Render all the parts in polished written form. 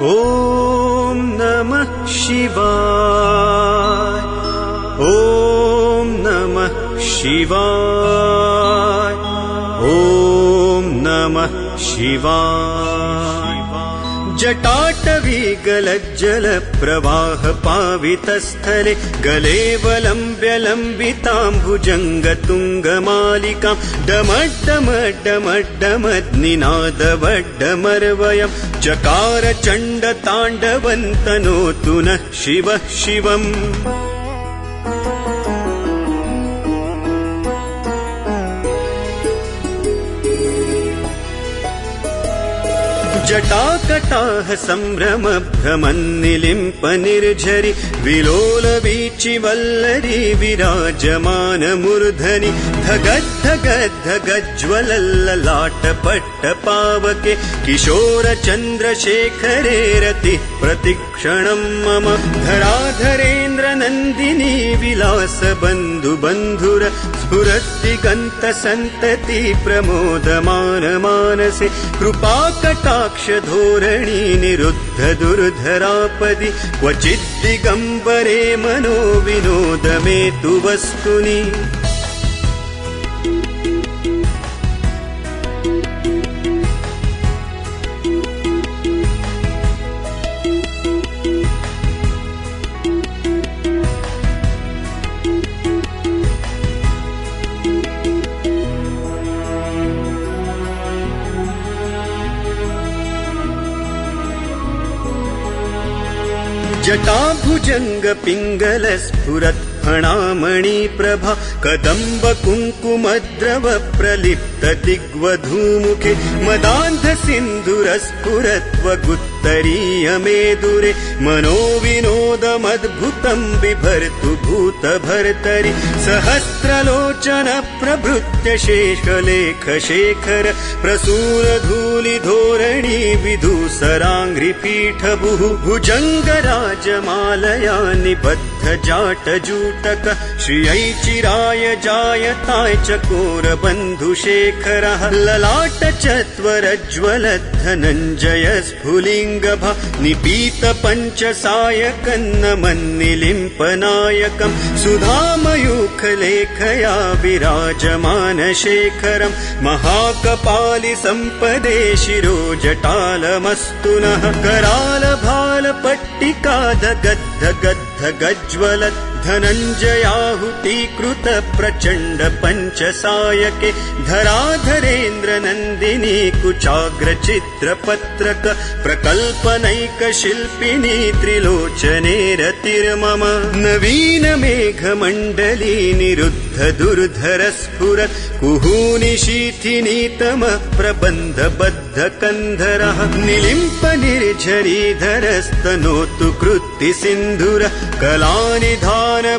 ॐ नमः शिवाय। ॐ नमः शिवाय। ॐ नमः शिवाय। जटाटवी गलज्जल प्रवाह पावितस्थले गलेवलम्ब्य लम्बिताम्बुजङ्गतुङ्गमालिकां डमड्डमड्डमड्डमद्निनादवड्डमर्वयं चकार चण्डताण्डवन्तनोतु नः शिवः शिवम्। जटाकटाह सम्भ्रम भ्रमन्निलिम्प निर्झरि विलोल वीचि वल्लरी विराजमान मूर्धनि धगद्धगद्धगज्ज्वलल्ललाट पट्ट पावके किशोर चन्द्रशेखरे रतिः प्रतिक्षणं मम धराधरेन्द्र नन्दिनी विलास बन्धु बन्धुर स्फुरद्दिगन्त सन्तति प्रमोदमान मानसे कृपाकटाक्ष धोरणी निरुद्ध दुर्धरापदि क्वचिद्दिगम्बरे मनो विनोद मे तु वस्तुनि। जटाभुजंग पिंगल स्फुरत् फणामणि प्रभा कदम्ब कुङ्कुमद्रव प्रलिप्त दिग्वधूमुखे मदान्ध सिन्धुर स्फुरत्वगुत्तरीय मेदुरे मनो विनोदमद्भुतं बिभर्तु भूत भर्तरि सहस्रलोचन प्रभृत्य शेषलेख शेखर प्रसूर धूलि धोरणी विदूसराङ्घ्रिपीठ भुजङ्गराजमालया निबद्ध जाटजूटक श्रियै चिराय जायताय चकोर बन्धुशेखरः ललाट चत्वरज्ज्वल धनञ्जय स्फुलिङ्गभा निपीत पञ्चसायकन्नमन्निलिम्पनायकं सुधामयूखलेखया विराजमान शेखरं महाकपालि सम्पदे शिरो जटालमस्तु नः कराल भाल पट्टिका दगद्ध गद्ध गज्ज्वल धनञ्जयाहुतीकृत प्रचण्ड पञ्चसायके धराधरेन्द्र नन्दिनी कुचाग्र चित्रपत्रक प्रकल्पनैक शिल्पिनी त्रिलोचने रतिर्मम नवीन मेघमण्डली निरुद्ध दुर्धर स्फुरत् कुहूनि शीथिनीतम प्रबन्ध बद्ध कन्धरः निलिम्प निर्झरीधरस्तनोतु कृत्ति सिन्धुर कलानि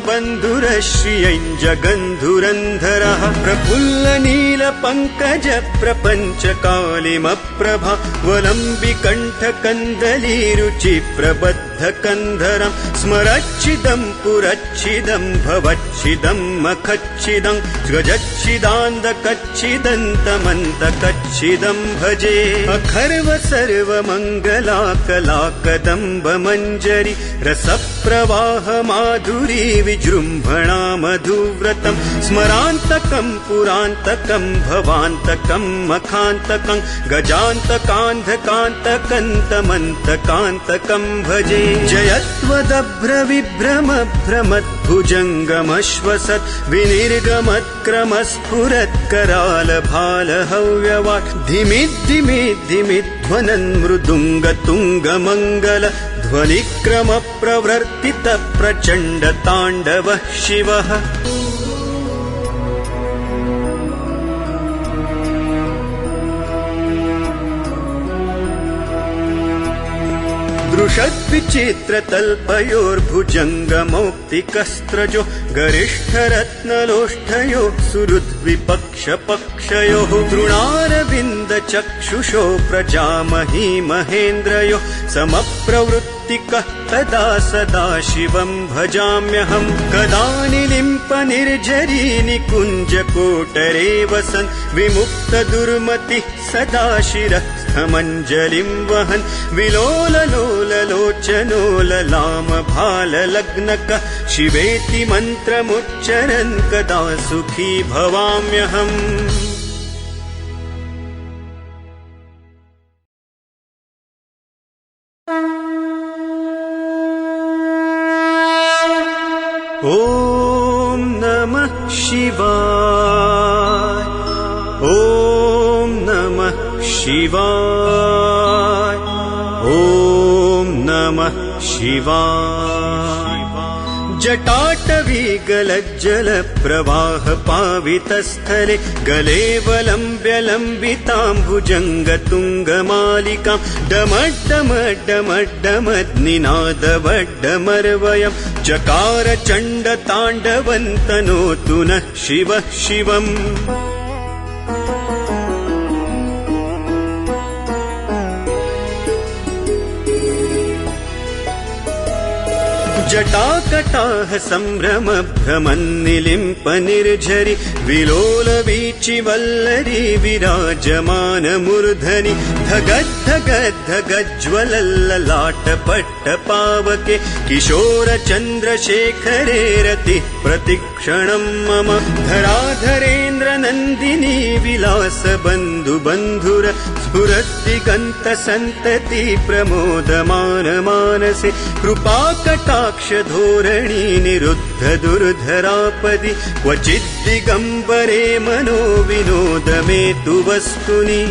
बन्धुर श्रियञ्ज गन्धुरन्धरः प्रफुल्ल नील पङ्कज प्रपञ्च कालिमप्रभा वलम्बिकण्ठ कन्दली रुचि प्रबद्ध कन्धरं स्मरच्छिदं पुरच्छिदं भवच्छिदं मखच्छिदं गजच्छिदान्दकच्छिदन्तमन्तकच्छिदं भजे अखर्व सर्वमङ्गला कला कदम्ब मञ्जरी रसप्रवाह माधुरी विजृम्भणा मधुव्रतं स्मरान्तकं पुरान्तकं भवान्तकं मखान्तकं गजान्तकान्धकान्तकन्तमन्तकान्तकं भजे जयत्वदभ्र विभ्रम भ्रमद्भुजङ्गमश्वसत् विनिर्गमत्क्रमस्फुरत् कराल भाल हव्यवाट् धिमिद्धिमिद्धिमिध्वनन् मृदुङ्गतुङ्गमङ्गल ध्वनिक्रम प्रवर्तित प्रचण्ड ताण्डवः शिवः दृशद्विचित्रतल्पयोर्भुजङ्गमौक्तिकस्त्रजो गरिष्ठरत्नलोष्ठयो सुहृद्विपक्षपक्षयोः तृणारविन्दचक्षुषो प्रजामही महेन्द्रयो समप्रवृत्तिकः तदा सदा शिवं भजाम्यहं कदा निलिम्प निर्झरी निकुञ्ज कोटरे वसन् विमुक्त दुर्मतिः सदा शिरः तीर्थमञ्जलिं वहन् विलोललोललोचनो ललामभाललग्नकः शिवेति मन्त्रमुच्चरन् कदा सुखी भवाम्यहम्। ॐ नमः शिवाय। ॐ नमः शिवाय। ॐ नमः शिवाय। जटाटवी गलज्जलप्रवाह पावितस्थले गलेवलम्ब्य लम्बिताम्बुजङ्गतुङ्गमालिकां डमड्डमड्डमड्डमद्निनादवड्डमर्वयं चकार चण्डताण्डवन्तनोतु नः शिवः शिवम्। जटाकटाह सम्भ्रम भ्रमन्निलिम्प निर्झरि विलोलवीचिवल्लरी विराजमान मूर्धनि धगद्धगद्धगज्ज्वलल्ललाटपट्टपावके किशोर चन्द्रशेखरे रतिः प्रतिक्षणं मम धराधरेन्द्र नन्दिनी विलास बन्धु बन्धुर स्फुरद्दिगन्त सन्तति प्रमोदमान मानसे कृपाकटाक्ष धोरणी निरुद्ध दुर्धरापदि क्वचिद्दिगम्बरे मनो विनोद मे तु वस्तुनि।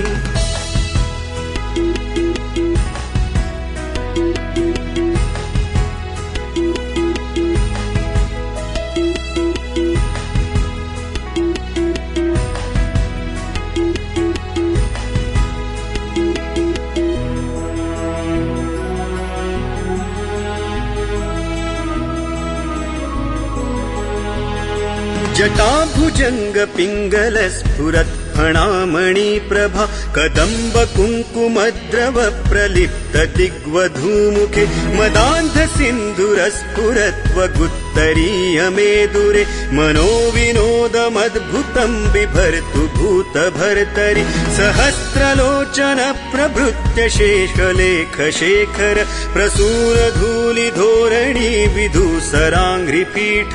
जटाभुजंग पिंगल स्फुरत् फणामणि प्रभा कदम्ब कुङ्कुमद्रव प्रलिप्त दिग्वधूमुखे मदान्ध सिन्धुर स्फुरत्वगुत्तरीय मेदुरे मनो विनोदमद्भुतं बिभर्तु भूत भर्तरि सहस्रलोचन प्रभृत्य शेषलेख शेखर प्रसूर धूलि धोरणी विधूसराङ्घ्रिपीठ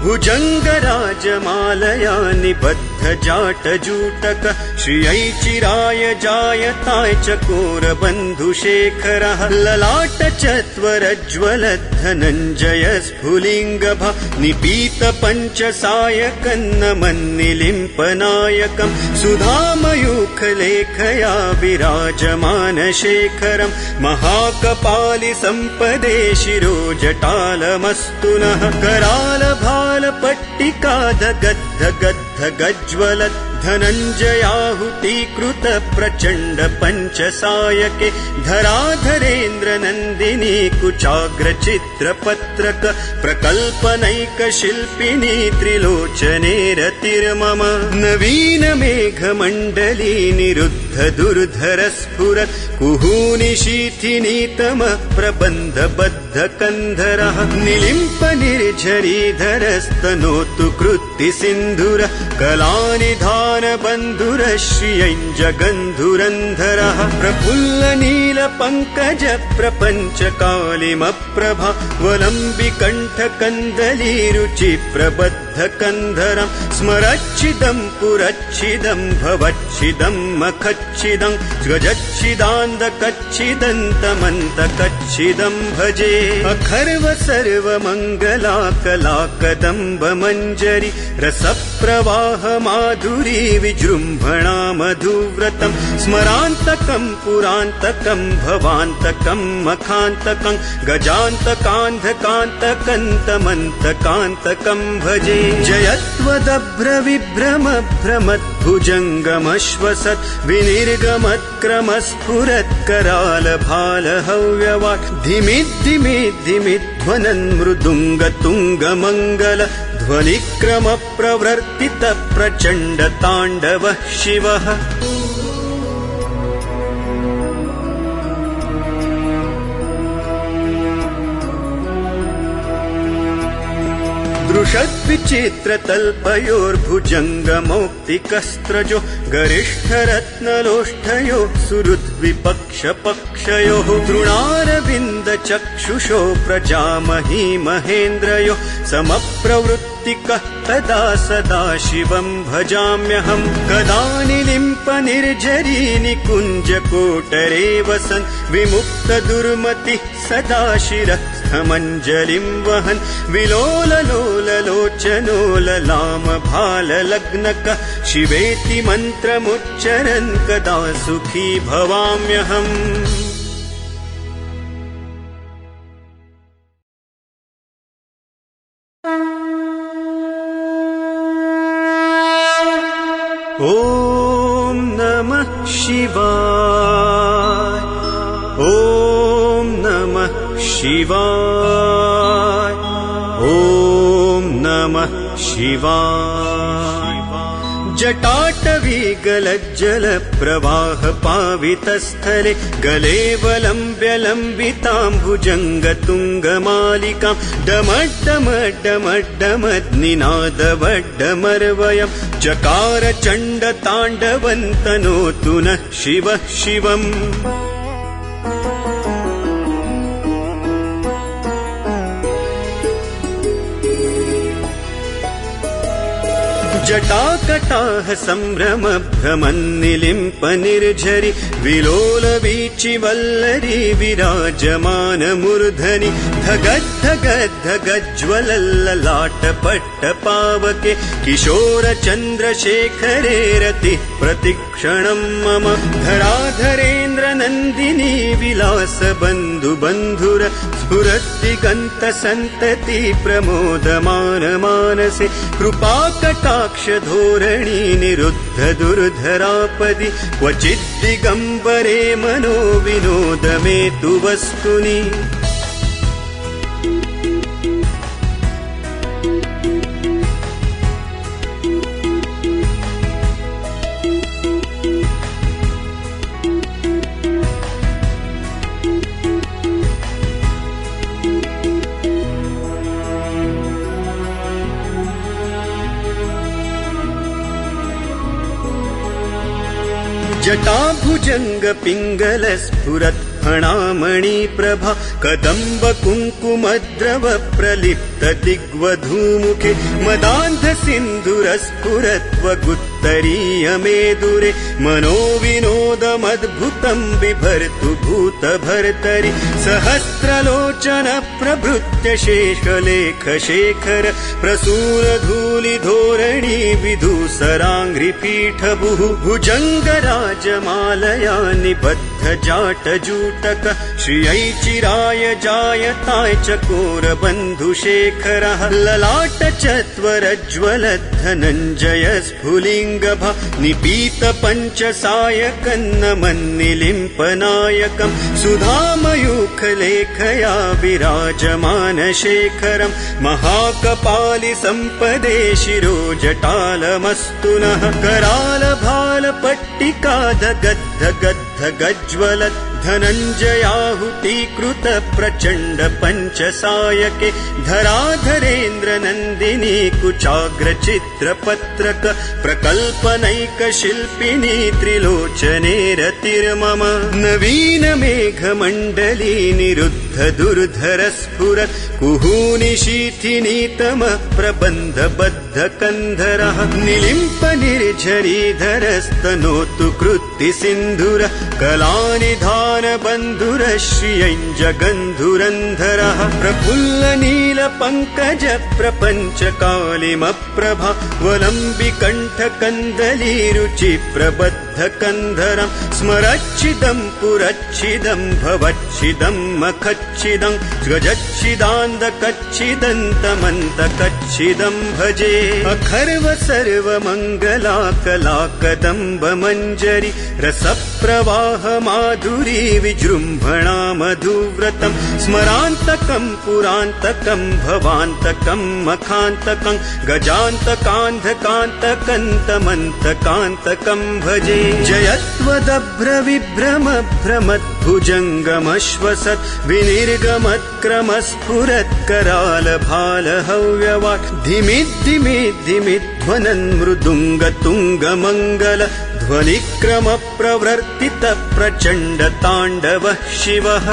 भुजङ्गराजमालया निबद्ध जाटजूटक श्रियै चिराय जायताय चकोर बन्धुशेखरः ललाट चत्वरज्ज्वल धनञ्जय स्फुलिङ्गभा निपीत पञ्चसायकन्नमन्निलिम्पनायकं सुधामयूखलेखया विराजमान शेखरं महाकपालि सम्पदे शिरो जटालमस्तु नः कराल भाल पट्टिका धगद्ध गद्ध गज्ज्वलत् धनञ्जयाहुतीकृत प्रचण्ड पञ्चसायके धराधरेन्द्र नन्दिनी कुचाग्र चित्रपत्रक प्रकल्पनैक शिल्पिनी त्रिलोचने रतिर्मम नवीन मेघमण्डली निरुद्ध दुर्धर स्फुरत् कुहूनि शीथिनीतम प्रबन्ध बद्ध कन्धरः निलिम्प निर्झरीधरस्तनोतु कृत्ति सिन्धुर कलानि बन्धुर श्रियञ्जगन्धुरन्धरः प्रफुल्ल नील पङ्कज प्रपञ्च कालिमप्रभा वलम्बिकण्ठ कन्दली रुचि प्रबद्ध कन्धरं स्मरच्छिदं पुरच्छिदं भवच्छिदं मखच्छिदं गजच्छिदान्दकच्छिदन्तमन्तकच्छिदं भजे अखर्व सर्वमङ्गला कला कदम्ब मञ्जरी रसप्रवाह माधुरी विजृम्भणा मधुव्रतं स्मरान्तकं पुरान्तकं भवान्तकं मखान्तकं गजान्तकान्धकान्तकन्तमन्तकान्तकं भजे जयत्वदभ्रविभ्रम भ्रमद्भुजङ्गमश्वसत् विनिर्गमत्क्रमस्फुरत्कराल भाल हव्यवाट् धिमिद्धिमिद्धिमिध्वनन् मृदुङ्गतुङ्गमङ्गल ध्वनिक्रम प्रवर्तित प्रचण्ड ताण्डवः शिवः वृषद्विचित्रतल्पयोर्भुजङ्गमौक्तिकस्त्रजो गरिष्ठरत्नलोष्ठयो सुहृद्विपक्षपक्षयोः तृणारविन्दचक्षुषो प्रजामही महेन्द्रयो समप्रवृत्तिकः तदा सदा शिवं भजाम्यहम् कदानिलिम्पनिर्झरी निकुञ्जकोटरे वसन् विमुक्तदुर्मतिः सदा शिरस्थमञ्जलिं वहन् विलोललोललोचनो ललामभाललग्नकः शिवेति मन्त्रमुच्चरन् कदा सुखी भवाम्यहम्। ॐ नमः शिवाय। ॐ नमः शिवाय। ॐ नमः शिवाय। जटाटवी गलज्जलप्रवाह पावितस्थले गलेवलम्ब्य लम्बिताम्बुजङ्गतुङ्गमालिकां डमड्डमड्डमड्डमद्निनादवड्डमर्वयं चकार चण्डताण्डवन्तनोतु नः शिवः शिवम्। जटाकटाह सम्भ्रम भ्रमन्निलिम्प निर्झरि विलोलवीचिवल्लरी विराजमान मूर्धनि धगद्धगद्धगज्ज्वलल्ललाटपट्टपावके किशोरचन्द्रशेखरे रतिः प्रतिक्षणं मम धराधरेन्द्रनन्दिनी विलासबन्धुबन्धुर स्फुरद्दिगन्तसन्तति प्रमोदमान मानसे कृपाकटाक्षधोरणी निरुद्ध दुर्धरापदि क्वचिद्दिगम्बरे मनो विनोदमेतु वस्तुनि। जटाभुजङ्ग पिङ्गल स्फुरत् फणामणि प्रभा कदम्ब कुङ्कुमद्रव प्रलिप्त दिग्वधूमुखे मदान्ध सिन्धुरस्फुरत्वगुत्तरीय मेदुरे मनो विनोदमद्भुतं बिभर्तु भूत भर्तरि सहस्रलोचन प्रभृत्य शेषलेख शेखर प्रसूर धूलि धोरणी विधूसराङ्घ्रिपीठभुः भुजङ्गराजमालया निबद्ध जाटजूटक श्रियै चिराय जायताय चकोर बन्धुशेखरः ललाट चत्वरज्ज्वल धनञ्जय स्फुलिङ्गभा निपीत पञ्चसायकन्नमन्निलिम्पनायकं सुधामयूखलेखया विराजमान शेखरं महाकपालि सम्पदे शिरो जटालमस्तु नः करालभालपट्टिका धगद्ध गज्ज्वलत् धनञ्जयाहुतीकृत प्रचण्ड पञ्चसायके धराधरेन्द्र नन्दिनी कुचाग्र चित्रपत्रक प्रकल्पनैक शिल्पिनी त्रिलोचने रतिर्मम नवीन मेघमण्डली निरुद्ध दुर्धर स्फुरत् कुहूनि शीथिनीतम प्रबन्ध बद्ध कन्धरः निलिम्प निर्झरीधरस्तनोतु कृत्ति सिन्धुर कलानि बन्धुर श्रियञ्जगन्धुरन्धरः प्रफुल्ल नील पङ्कज प्रपञ्च कालिमप्रभा वलम्बिकण्ठ कन्दली रुचि प्रबद्ध कन्धरं स्मरच्छिदं पुरच्छिदं भवच्छिदं मखच्छिदं गजच्छिदान्दकच्छिदन्तमन्तकच्छिदं भजे अखर्व सर्वमङ्गला कला कदम्ब मञ्जरी रसप्रवाह माधुरी विजृम्भणा मधुव्रतं स्मरान्तकं पुरान्तकं भवान्तकं मखान्तकं गजान्तकान्धकान्तकन्तमन्तकान्तकं भजे जयत्वदभ्रविभ्रमभ्रमद्भुजङ्गमश्वसत् विनिर्गमत्क्रमस्फुरत्करालभालहव्यवाट् धिमिद्धिमिद्धिमिध्वनन् मृदुङ्गतुङ्गमङ्गल ध्वनिक्रमप्रवर्तित प्रचण्ड ताण्डवः शिवः।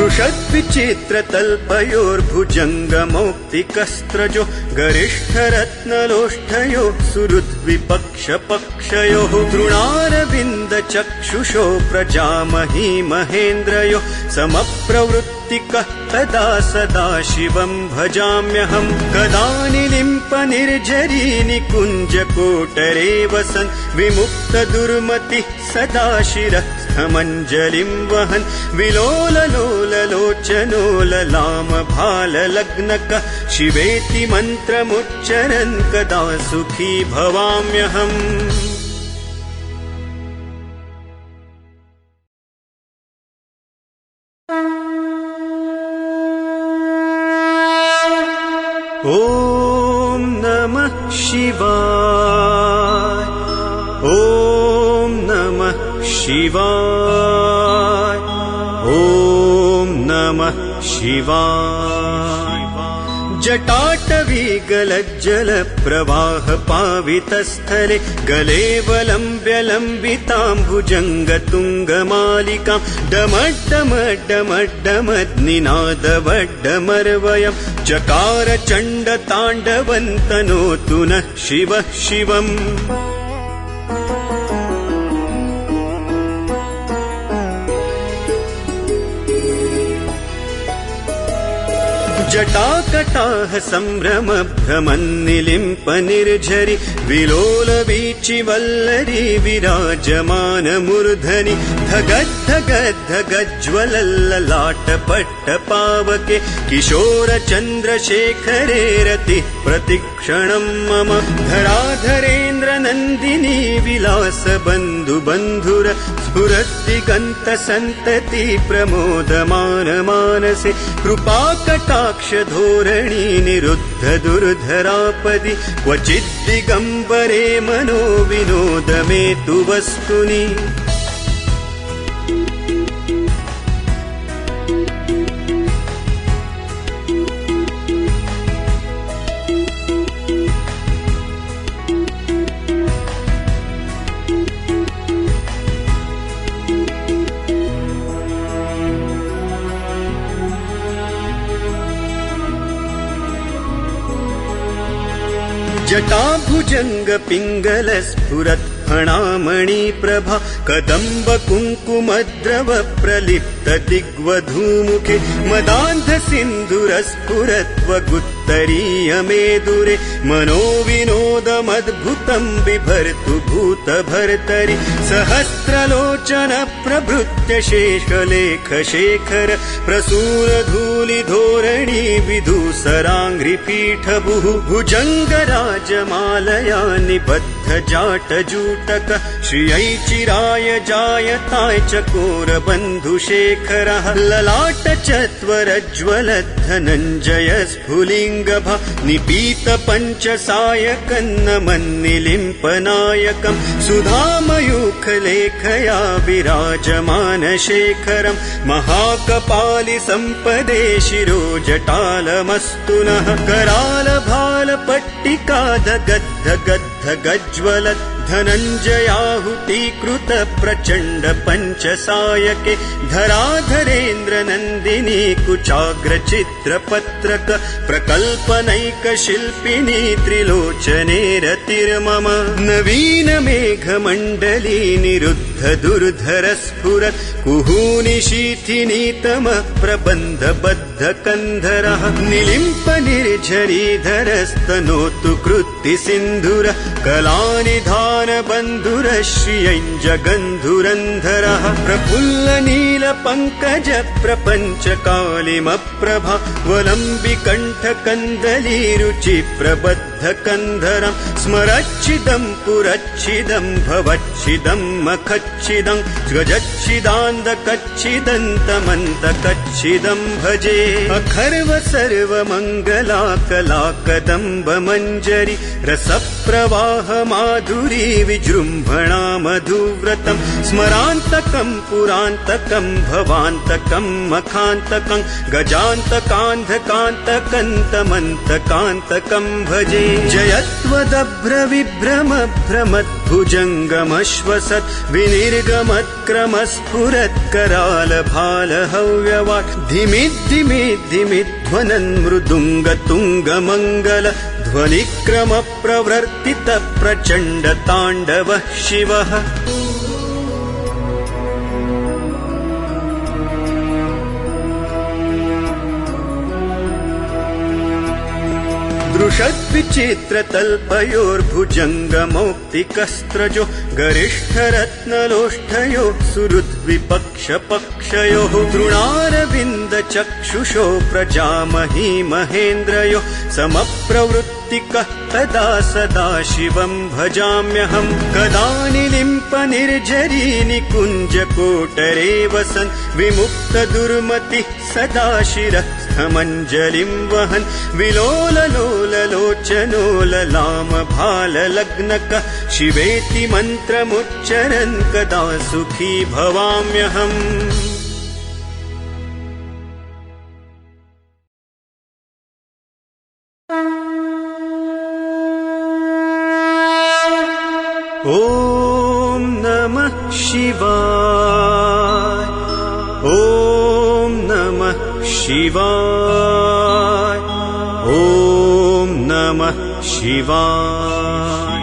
दृशद्विचित्रतल्पयोर्भुजङ्गमौक्तिकस्त्रजो गरिष्ठरत्नलोष्ठयो सुहृद्विपक्षपक्षयोः तृणारविन्दचक्षुषो प्रजामही महेन्द्रयो समप्रवृत्तिकः तदा सदा शिवं भजाम्यहम्। कदा निलिम्पनिर्झरी निकुञ्जकोटरे वसन् विमुक्तदुर्मतिः सदा शिरस्थमञ्जलिं वहन् विलोललोललोचनो ललामभाललग्नकः शिवेति मन्त्रमुच्चरन् कदा सुखी भवाम्यहम्। ॐ नमः शिवाय। ॐ नमः शिवाय। ॐ नमः शिवाय। जटाटवी गलज्जलप्रवाह पावितस्थले गलेवलम्ब्य लम्बिताम्बुजङ्गतुङ्गमालिकां डमड्डमड्डमड्डमद्निनादवड्डमर्वयं चकार चण्डताण्डवन्तनोतु नः शिवः शिवम्। जटाकटाह सम्भ्रम भ्रमन्निलिम्प निर्झरि विलोलवीचिवल्लरी विराजमानमूर्धनि धगद्धगद्धगज्ज्वलल्ललाटपट्टपावके किशोरचन्द्रशेखरे रतिः प्रतिक्षणं मम धराधरेन्द्रनन्दिनी विलासबन्धुबन्धुर स्फुरद्दिगन्तसन्तति प्रमोदमानमानसे कृपाकटाक्षधोरणी निरुद्ध दुर्धरापदि क्वचिद्दिगम्बरे मनो विनोदमेतु वस्तुनि। जटाभुजङ्ग पिङ्गल स्फुरत् फणामणि प्रभा कदम्ब कुङ्कुमद्रव प्रलिप्त दिग्वधूमुखे मदान्ध सिन्धुरस्फुरत्वगुत्तरीय मेदुरे मनो विनोदमद्भुतं बिभर्तु भूत भर्तरि सहस्रलोचन प्रभृत्य शेषलेख शेखर प्रसूर धूलि धोरणी विधूसराङ्घ्रिपीठ भुः भुजङ्गराजमालया निबद्ध जाटजूटक श्रियै चिराय जायताय चकोर बन्धुशेखरः ललाट चत्वरज्ज्वल धनञ्जय स्फुलिङ्गभा निपीत पञ्चसायकन्नमन्निलिम्पनायकं सुधामयूखलेखया विराजमान शेखरं महाकपालि सम्पदे शिरो जटालमस्तु नः करालभालपट्टिका दगद्ध गद्ध गज्ज्वलत् धनञ्जयाहुतीकृत प्रचण्ड पञ्चसायके धराधरेन्द्र नन्दिनी कुचाग्र चित्रपत्रक प्रकल्पनैक शिल्पिनी त्रिलोचने रतिर्मम नवीन मेघमण्डली निरुद्ध दुर्धर स्फुरत् कुहूनि शीथिनीतम प्रबन्ध बद्ध कन्धरः निलिम्प निर्झरीधरस्तनोतु कृत्ति सिन्धुर कलानिधान बन्धुर श्रियञ्जगन्धुरन्धरः प्रफुल्ल नील पङ्कज प्रपञ्च कालिमप्रभा वलम्बि कण्ठ कन्दली रुचि प्रबद्ध बद्धकन्धरं स्मरच्छिदं पुरच्छिदं भवच्छिदं मखच्छिदं गजच्छिदान्दकच्छिदन्तमन्तकच्छिदं भजे अखर्व सर्वमङ्गला कला कदम्ब मञ्जरी रसप्रवाह माधुरी विजृम्भणा मधुव्रतं स्मरान्तकं पुरान्तकं भवान्तकं मखान्तकं गजान्तकान्धकान्तकन्तमन्तकान्तकं भजे जयत्वदभ्रविभ्रमभ्रमद्भुजङ्गमश्वसत् विनिर्गमत्क्रमस्फुरत्करालभालहव्यवाट् धिमिद्धिमिद्धिमिध्वनन् मृदुङ्गतुङ्गमङ्गल ध्वनिक्रमप्रवर्तित प्रचण्डताण्डवः शिवः दृशद्विचित्रतल्पयोर्भुजङ्गमौक्तिकस्त्रजो गरिष्ठरत्नलोष्ठयो सुहृद्विपक्षपक्षयोः तृणारविन्दचक्षुषो प्रजामही महेन्द्रयो समप्रवृत्तिकः तदा सदा शिवं भजाम्यहं कदानिलिम्पनिर्झरी निकुञ्जकोटरे वसन् विमुक्तदुर्मतिः सदा शिरस्थमञ्जलिं वहन् विलोललोललोचनो ललामभाललग्नकः शिवेति मन्त्रमुच्चरन् कदा सुखी भवाम्यहम् ॐ नमः शिवाय ॐ नमः शिवाय ॐ नमः शिवाय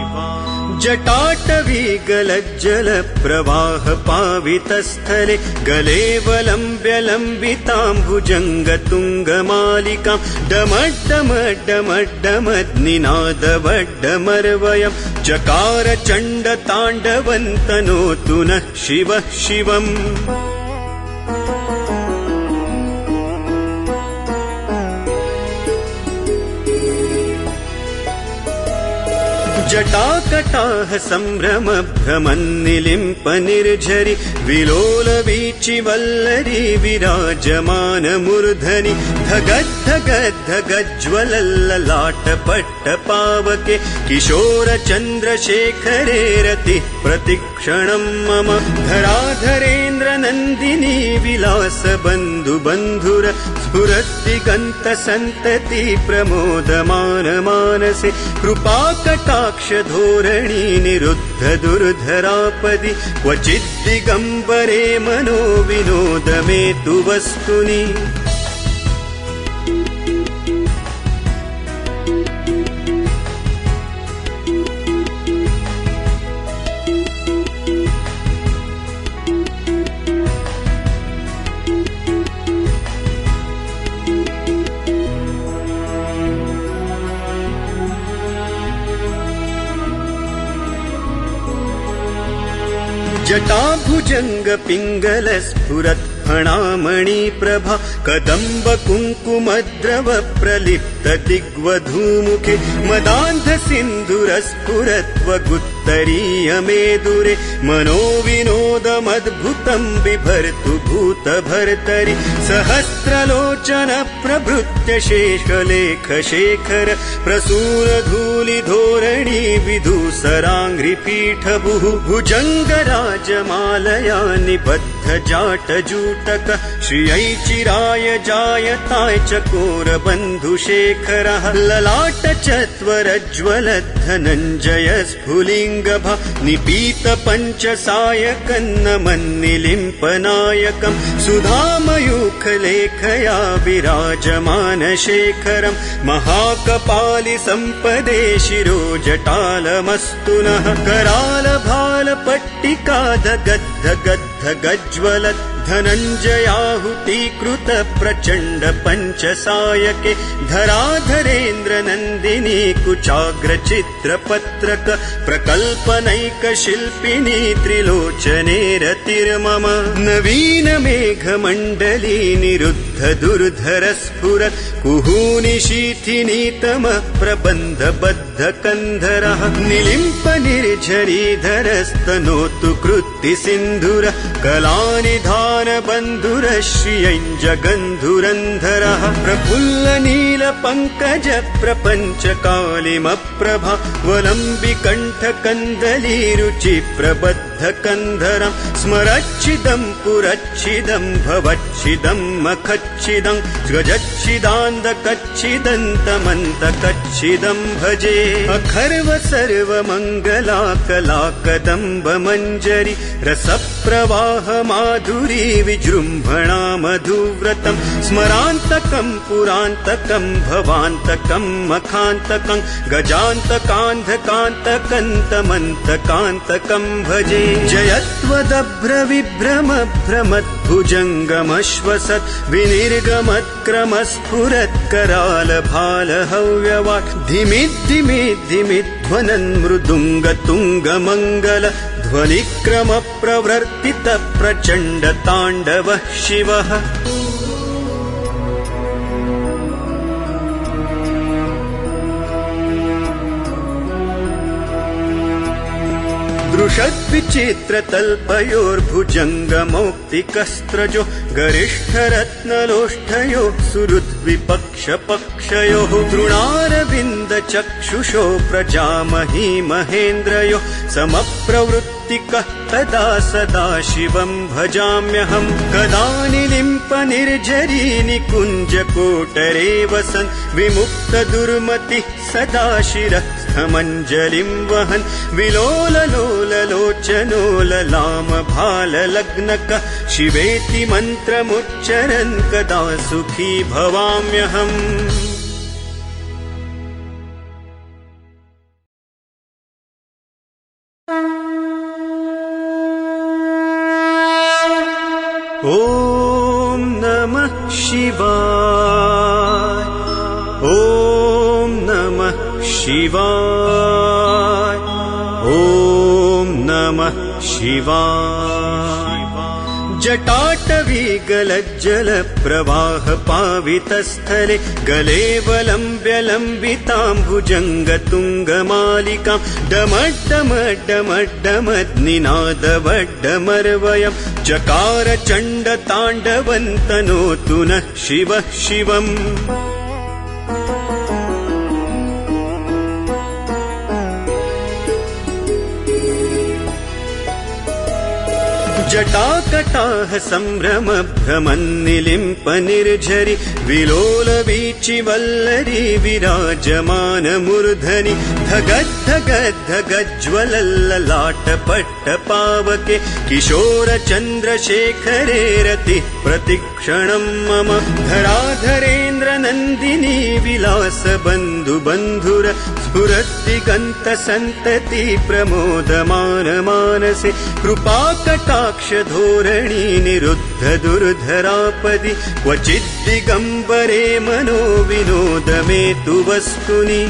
जटाटवी गलज्जलप्रवाह पावितस्थले गले वलम्ब्यलम्बिताम्बुजङ्गतुङ्गमालिकां डमड्डमड्डमड्डमद्निनादवड्डमर्वयं चकार चण्डताण्डवन्तनोतु नः शिवः शिवम् जटाकटाह सम्भ्रम भ्रमन्निलिम्प निर्झरि विलोलवीचिवल्लरी विराजमानमूर्धनि धगद्धगद्धगज्ज्वलल्ललाटपट्टपावके किशोरचन्द्रशेखरे रतिः प्रतिक्षणं मम धराधरेन्द्रनन्दिनी विलासबन्धुबन्धुर स्फुरद्दिगन्तसन्तति प्रमोदमानमानसे कृपाकटाक्षधोरणी निरुद्ध दुर्धरापदि क्वचिद्दिगम्बरे मनो विनोदमेतु वस्तुनि जटाभुजङ्ग पिङ्गल स्फुरत् फणामणि प्रभा कदम्ब कुङ्कुमद्रव प्रलिप्त दिग्वधूमुखे मदान्ध सिन्धुरस्फुरत्वगुत्तरीय मेदुरे मनो विनोदमद्भुतं बिभर्तु भूतभर्तरि सहस्रलोचन प्रभृत्य शेषलेख शेखर प्रसूरधूलिधोरणी विधूसराङ्घ्रिपीठभुः भुजङ्गराजमालया निबद्ध जाटजूटक श्रियैचिराय जायताय चकोरबन्धुशेखरः ललाट चत्वरज्ज्वलद्धनञ्जय स्फुलिङ्गभा निपीत पञ्चसायकन्नमन्निलिम्पनायकं सुधामयूखलेखया विराजमानशेखरं महाकपालि सम्पदे शिरोजटालमस्तु नः करालभालपट्टिका धगद्धगद्धगज्ज्वलत् धनञ्जयाहुतीकृत प्रचण्ड पञ्चसायके धराधरेन्द्रनन्दिनी कुचाग्रचित्रपत्रक प्रकल्पनैकशिल्पिनी त्रिलोचने रतिर्मम नवीन मेघमण्डली निरुद्ध दुर्धर स्फुरत् कुहूनिशीथिनीतम प्रबन्ध बद्ध कन्धरः निलिम्प निर्झरीधरस्तनोतु कृत्ति सिन्धुर कलानिधान बन्धुर श्रियञ्जगन्धुरन्धरः प्रफुल्ल नील पङ्कज प्रपञ्च कालिमप्रभा वलम्बि कण्ठ कन्दलीरुचि प्रबद्ध कन्धरं स्मरच्छिदं पुरच्छिदं भवच्छिदं मखच्छिदं गजच्छिदान्दकच्छिदन्तमन्तकच्छिदं भजे अखर्व सर्वमङ्गला कला कदम्ब मञ्जरी रसप्रवाह माधुरी विजृम्भणा मधुव्रतं स्मरान्तकं पुरान्तकं भवान्तकं मखान्तकं गजान्तकान्धकान्तकन्तमन्तकान्तकं भजे जयत्वदभ्र विभ्रम भ्रमद्भुजङ्गमश्वसत् विनिर्गमत्क्रमस्फुरत् कराल भाल हव्यवाट् धिमिद्धिमिद्धिमिध्वनन् मृदुङ्ग तुङ्ग मङ्गल ध्वनिक्रम प्रवर्तित प्रचण्ड ताण्डवः शिवः दृशद्विचित्रतल्पयोर्भुजङ्गमौक्तिकस्त्रजो गरिष्ठरत्नलोष्ठयो सुहृद्विपक्षपक्षयोः तृणारविन्दचक्षुषो प्रजामही महेन्द्रयो समप्रवृत्तिकः तदा सदा शिवं भजाम्यहं कदा निलिम्प निर्झरी निकुञ्जकोटरे वसन् विमुक्तदुर्मतिः सदा शिरस्थमञ्जलिं वहन् विलोललोललोचनो ललाम भाललग्नकः शिवेति मन्त्रमुच्चरन् कदा सुखी भवाम्यहम् ॐ नमः शिवाय ॐ नमः शिवाय ॐ नमः शिवाय जटाटवी गलज्जल प्रवाह पावितस्थले गले वलम्ब्यलम्बिताम्बुजङ्गतुङ्गमालिकां डमड्डमड्डमड्डमद्निनादवड्डमर्वयं चकार चण्डताण्डवन्तनोतु नः शिवः शिवम् जटाकटाह सम्भ्रम भ्रमन्निलिम्प निर्झरि विलोल वीचि वल्लरी विराजमान मूर्धनि धगद्धगद्धगज्ज्वलल्ललाटपट्ट पावके किशोर चन्द्रशेखरे रतिः प्रतिक्षणं मम धराधरेन्द्र नन्दिनी विलास बन्धु बन्धुर स्फुरद्दिगन्त सन्तति प्रमोदमान मानसे कृपाकटाक्ष धोरणी निरुद्ध दुर्धरापदि क्वचिद्दिगम्बरे मनो विनोद मे तु वस्तुनि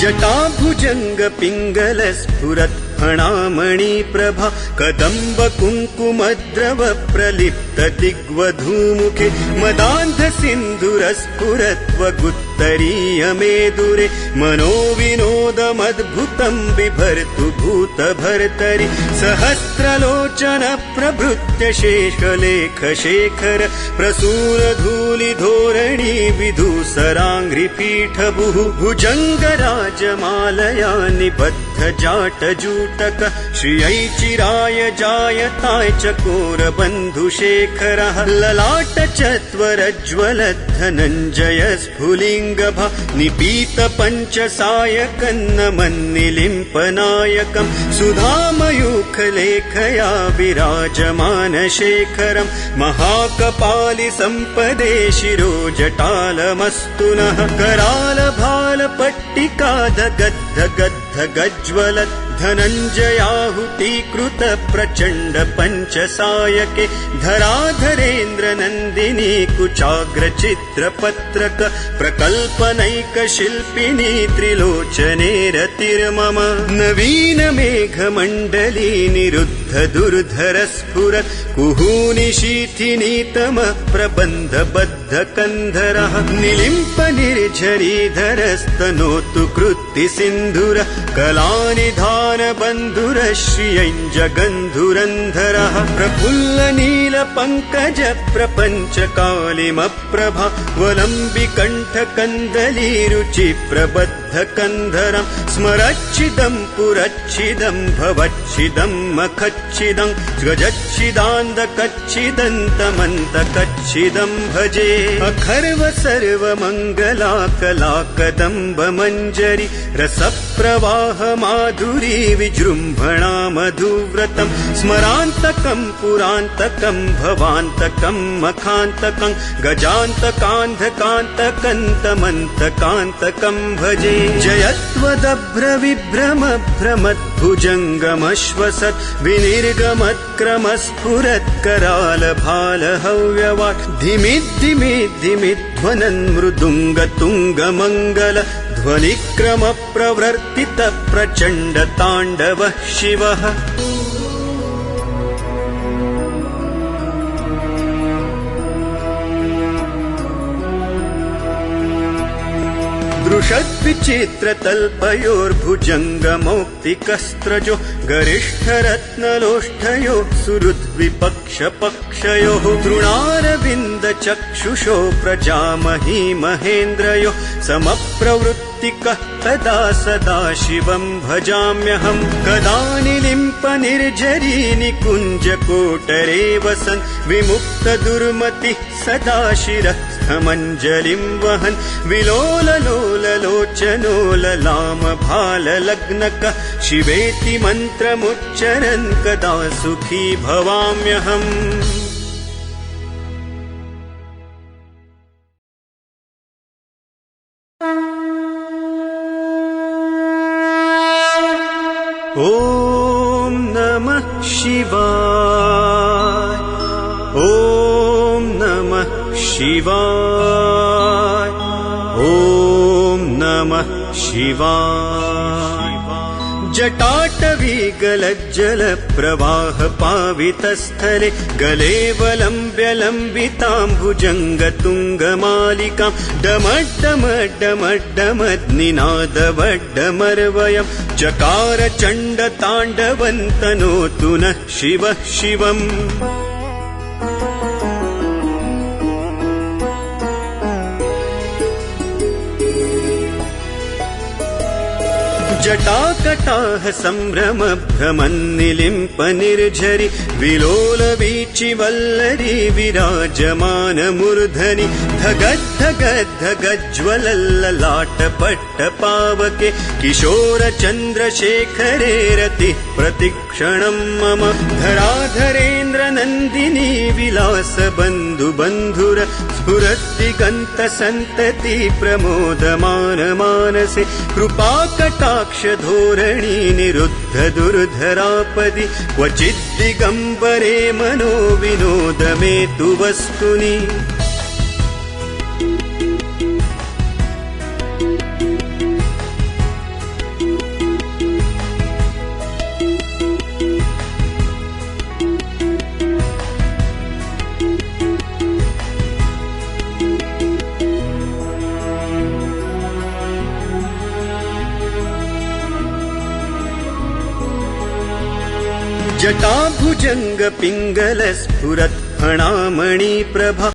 जटाभुजङ्ग पिङ्गल स्फुरत् फणामणि प्रभा कदम्ब कुङ्कुमद्रव प्रलिप्त दिग्वधूमुखे मदान्ध सिन्धुर स्फुरत्वगुत्तरीय मेदुरे मनो विनोदमद्भुतं बिभर्तु भूत भर्तरि सहस्रलोचन प्रभृत्य शेषलेख शेखर प्रसूर धूलि धोरणी विधूसराङ्घ्रिपीठ भुजङ्ग राजमालया निबद्ध जाटजूटक श्रियै चिराय जायताय चकोर बन्धुशेखरः ललाट चत्वरज्वल धनञ्जय स्फुलिङ्गभा निपीत पञ्चसायकन्नमन्निलिम्पनायकम् सुधामयूखलेखया विराजमान शेखरम् महाकपालि सम्पदे शिरोजटालमस्तु नः करालभालपट्टिका गज्ज्वलत् धनञ्जयाहुतीकृत प्रचण्ड पञ्चसायके धराधरेन्द्र नन्दिनी कुचाग्र चित्रपत्रक प्रकल्पनैक शिल्पिनी त्रिलोचने रतिर्मम नवीन मेघमण्डली निरुद्ध दुर्धर स्फुरत् कुहूनि शीथिनीतम प्रबन्ध बद्ध कन्धरः निलिम्प निर्झरीधरस्तनोतु कृत्ति सिन्धुर कलानिधान बन्धुर श्रियञ्जगन्धुरन्धरः प्रफुल्ल नील पङ्कज प्रपञ्च कालिमप्रभा वलम्बिकण्ठ कन्दली रुचि प्रबद्ध कन्धरम् स्मरच्छिदम् पुरच्छिदम् भवच्छिदम् मखच्छिदम् गजच्छिदान्दकच्छिदन्तमन्तकच्छिदम् भजे अखर्व सर्वमङ्गला कला कदम्ब मञ्जरी रसप्रवाह माधुरी विजृम्भणा मधुव्रतम् स्मरान्तकम् पुरान्तकम् भवान्तकम् मखान्तकम् गजान्तकान्धकान्तकन्तमन्तकान्तकम् भजे जयत्वदभ्र विभ्रम भ्रमद्भुजङ्गमश्वसत् विनिर्गमत्क्रमस्फुरत् कराल भाल हव्यवाट् धिमिद्धिमिद्धिमिध्वनन् मृदुङ्ग तुङ्ग मङ्गल ध्वनिक्रम प्रवर्तित प्रचण्ड ताण्डवः शिवः दृशद्विचित्रतल्पयोर्भुजङ्गमौक्तिकस्त्रजो गरिष्ठरत्नलोष्ठयो सुहृद्विपक्षपक्षयोः तृणारविन्दचक्षुषो प्रजामही महेन्द्रयो समप्रवृत्तिकः तदा सदा शिवं भजाम्यहम् कदा निलिम्प निर्झरी निकुञ्जकोटरे वसन् विमुक्त दुर्मतिः सदा शिरस्थमञ्जलिं वहन् विलोललोललोचनो ललाम भाललग्नकः शिवेति मन्त्रमुच्चरन् कदा सुखी भवाम्यहम् ॐ नमः शिवाय ॐ नमः शिवाय ॐ नमः शिवाय जटाटवी गलज्जल प्रवाह पावितस्थले गले वलम्ब्यलम्बिताम्बुजङ्गतुङ्गमालिकां डमड्डमड्डमड्डमद्निनादवड्डमर्वयं चकार चण्ड ताण्डवन्तनोतु नः शिवः शिवम् जटाकटाह सम्भ्रम भ्रमन्निलिम्प निर्झरि विलोल वीचि वल्लरी विराजमान मूर्धनि धगद्धगद्धगज्ज्वलल्ललाट पट्ट पावके किशोर चन्द्रशेखरे रतिः प्रतिक्षणं मम धराधरेन्द्र नन्दिनी विलास बन्धु बन्धुर स्फुरद्दिगन्त सन्तति प्रमोदमान मानसे कृपा कटाक्ष धोरणी निरुद्ध दुर्धरापदि क्वचिद्दिगम्बरे मनो विनोद मे तु वस्तुनि जटाभुजंग पिंगल स्फुरत् फणामणि प्रभा